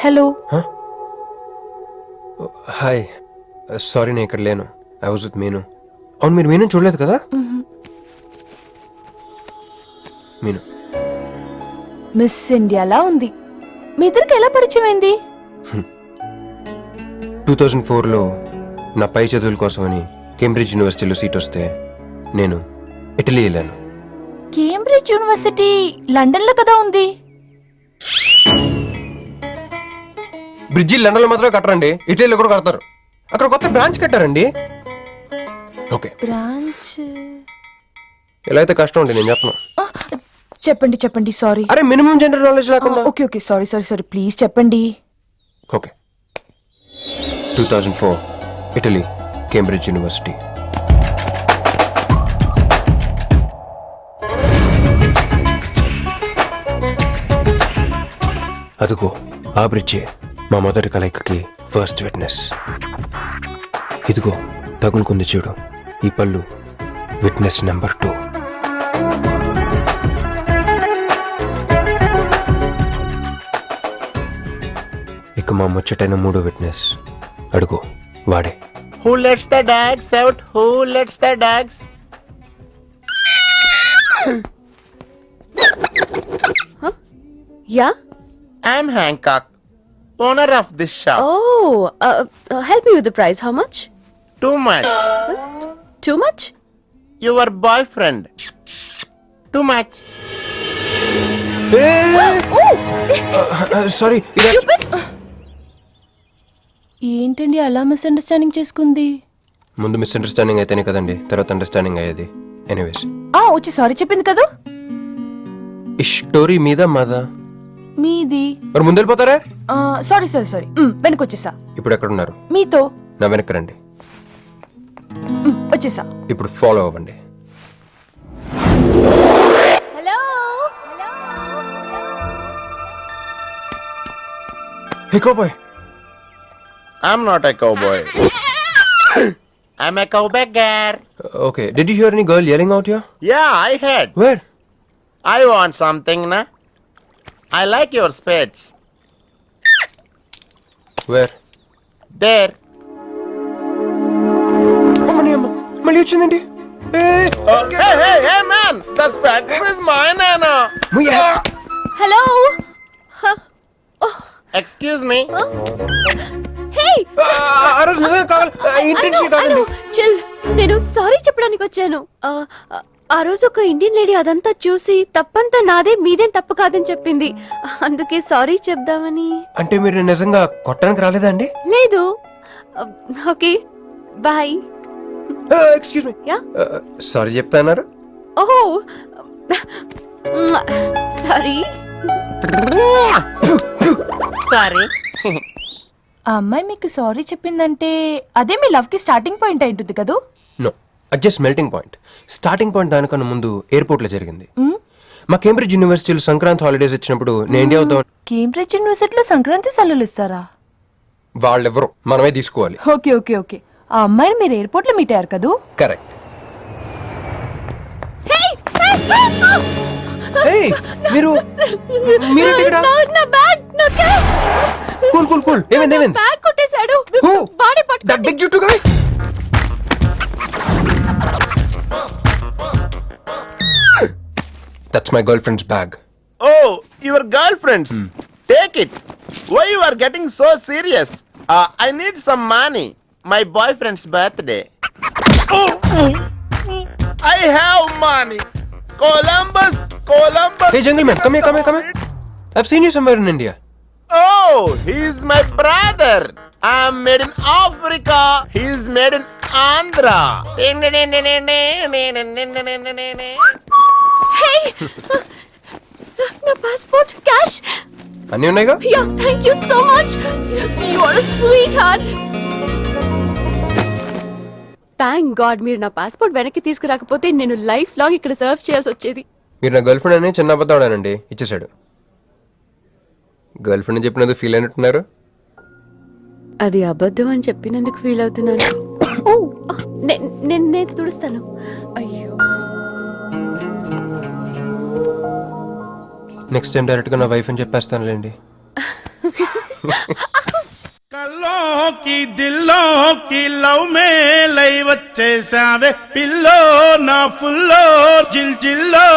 Hello. Hi, sorry నేను ఇక్కడ లేను. ఐ వాజ్ విత్ మీను. అవును, మీరు మీను చూడలేదు కదా? మీను మిస్ ఇండియాలా ఉంది. మీ ఇద్దరికి ఎలా పరిచయం అయింది? 2004లో నా పై చదువుల కోసమని కేంబ్రిడ్జ్ యూనివర్సిటీలో సీట్ వస్తే నేను ఇటలీ వెళ్ళాను. కేంబ్రిడ్జ్ యూనివర్సిటీ లండన్ లో కదా ఉంది. బ్రిడ్జి లండన్లో మాత్రమే కట్టరండి, ఇటలీలో కూడా కడతారు. అక్కడ కొత్త బ్రాంచ్ కట్టారండి. ఓకే, బ్రాంచ్ ఎలా అయితే కష్టం అండి, నేను చెప్పను. చెప్పండి చెప్పండి. సారీ. అరే మినిమం జనరల్ నాలెడ్జ్ లేకుండా. Okay okay, sorry sorry sorry, please చెప్పండి. Okay, 2004 Italy, Cambridge university. అదిగో ఆ బ్రిడ్జే మా మొదటి కలయికకి ఫస్ట్ విట్నెస్. ఇదిగో తగులుకుంది చూడు ఈ పళ్ళు, విట్నెస్ నెంబర్ 2. ఇక మా ముచ్చటైన 3వ విట్నెస్ అడుగు, వాడే. Who lets the dogs out? Who lets the dogs? Yeah? I'm Hancock, owner of this shop. Oh, help me with the price. How much? Too much. Too much? Your boyfriend. Too much. Sorry, ఏంటండి అలా misunderstanding చేసుకుంది? ముందు misunderstanding అయితేనే కదండి తర్వాత understanding అయ్యేది. Anyways, వచ్చి sorry చెప్పింది కదా. ఈ స్టోరీ మీద మాదా? మీది. మరి ముందు వెళ్ళిపోతారా? సారీ సారీ సారీ, వెనకొచ్చేసా. ఇప్పుడు ఎక్కడ ఉన్నారు? మీతో. నా వెనక్కి రండి. వచ్చేసా. ఇప్పుడు ఫాలో అవ్వండి. Hello? Hey cowboy. I'm not a cowboy. I'm a cowbagger. Okay, did you hear any girl yelling out here? Yeah, I heard. Where? I want something, na? I like your spades. Where? There. అమ్మని అమ్మ, మళ్ళీ వచ్చిందండి. Hey, man! The spades is mine, Anna. Hello? Excuse me. Hey! ఆ రోజు నిజంగా కావాలి, intention కాదండి. Chill. నేను సారీ చెప్పడానికి వచ్చాను. ఆ రోజు ఒక ఇండియన్ లేడీ అదంతా చూసి తప్పంతా నాదే, మీదేం తప్పు కాదని చెప్పింది. అందుకే సారీ చెప్దామని. అంటే మీరు నిజంగా కొట్టడానికి రాలేదా అండి? లేదు. Okay, bye. Excuse me. Yeah? Sorry చెప్తా అన్నారు. ఓహో, సారీ. Sorry. ఆ అమ్మాయి మీకు సారీ చెప్పిందంటే అదే మీ లవ్ కి స్టార్టింగ్ పాయింట్ అయి ఉంటుంది కదా. నో, అది just melting point. Starting point దానికన్నా ముందు ఎయిర్పోర్ట్ లో జరిగింది. మా కేంబ్రిడ్జ్ యూనివర్సిటీలో సంక్రాంతి హాలిడేస్ వచ్చినప్పుడు నేను ఇండియా వద్దాం. కేంబ్రిడ్జ్ యూనివర్సిటీలో సంక్రాంతి సెలవులు ఇస్తారా? వాళ్ళెవరు, మనమే తీసుకోవాలి. Okay okay okay. ఆ అమ్మాయిని మీరు ఎయిర్పోర్ట్ లో మీట్ అయ్యారు కదా. కరెక్ట్. మీరు నా బ్యాగ్, నా క్యాష్. Cool cool cool. ఏమైంది ఏమైంది? బ్యాగ్ కొట్టేశాడు. బాడీ పట్టుకో. దట్ బిగ్ జుట్టు guy. That's my girlfriend's bag. Oh, your girlfriend's. Take it. Why you are getting so serious? I need some money. My boyfriend's birthday. Oh, I have money. Columbus. Hey gentleman, come here. I've seen you somewhere in India. Oh, he's my brother. I'm made in Africa. He's made in Andhra. Hey! నా passport, cash. అన్నీ ఉన్నాయిగా? Yeah, thank you so much. You are a sweetheart. Thank god మీరు నా passport వెనక్కి తీసుకురాకపోతే నేను life long ఇక్కడ serve చేయాల్సి వచ్చేది. మీరు నా గర్ల్ ఫ్రెండ్ అని చిన్న అబద్ధం ఆడానండి, ఇచ్చేసాడు. గర్ల్ ఫ్రెండ్ చెప్పినందుకు ఫీల్ అయినట్టున్నారు. అది అబద్ధం అని చెప్పినందుకు ఫీల్ అవుతున్నాను. ఓ, నేను తుడుస్తాను. అయ్యో, నెక్స్ట్ టైం డైరెక్ట్ గా నా వైఫ్ అని చెప్పేస్తానులేండి. కల్లోకి దిల్లోకి లవ్ మేలై వచ్చేసావే పిల్లో నా ఫుల్లో జిల్ జిల్లో